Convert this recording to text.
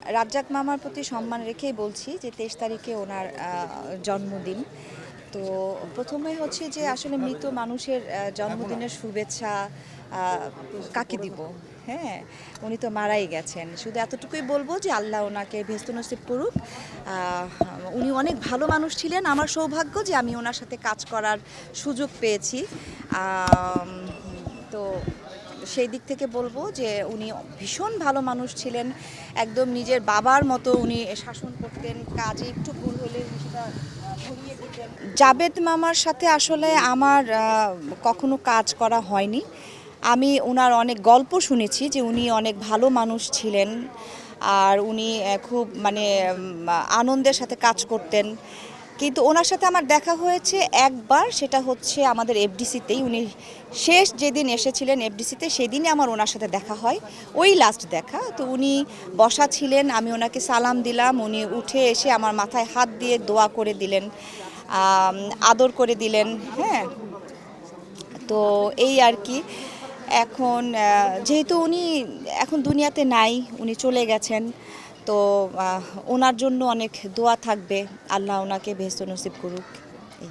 রাজ্জাক মামার প্রতি সম্মান রেখেই বলছি যে ২৩ তারিখে ওনার জন্মদিন। তো প্রথমে হচ্ছে যে আসলে মৃত মানুষের জন্মদিনের শুভেচ্ছা আ কাকে দিব? হ্যাঁ? উনি তো মারাই গেছেন। শুধু এতটুকুই বলব যে আল্লাহ ওনাকে বেহেশত নসিব করুক। আ উনি অনেক ভালো মানুষ ছিলেন। আমার সৌভাগ্য যে আমি ওনার সাথে কাজ করার সুযোগ পেয়েছি। আম তো সেই দিক থেকে বলবো যে উনি ভীষণ ভালো মানুষ ছিলেন। একদম নিজের বাবার মতো উনি শাসন করতেন। কাজে একটু ভুল হলে উনি সেটা ধরিয়ে দিতেন। জাবেদ মামার সাথে আসলে আমার কখনো কাজ করা হয়নি। আমি উনার অনেক গল্প শুনেছি যে উনি অনেক ভালো মানুষ ছিলেন। আর উনি খুব মানে আনন্দের সাথে কাজ করতেন। কিন্তু ওনার সাথে আমার দেখা হয়েছে একবার, সেটা হচ্ছে আমাদের এফডিসিতেই। উনি শেষ যেদিন এসেছিলেন এফডিসিতে সেদিনই আমার ওনার সাথে দেখা হয়। ওই লাস্ট দেখা। তো উনি বসা ছিলেন, আমি ওনাকে সালাম দিলাম। উনি উঠে এসে আমার মাথায় হাত দিয়ে দোয়া করে দিলেন, আদর করে দিলেন। হ্যাঁ, তো এই আর কি। এখন যেহেতু উনি এখন দুনিয়াতে নাই, উনি চলে গেছেন, তো ওনার জন্য অনেক দোয়া থাকবে। আল্লাহ ওনাকে বেহেশত নসিব করুক। এই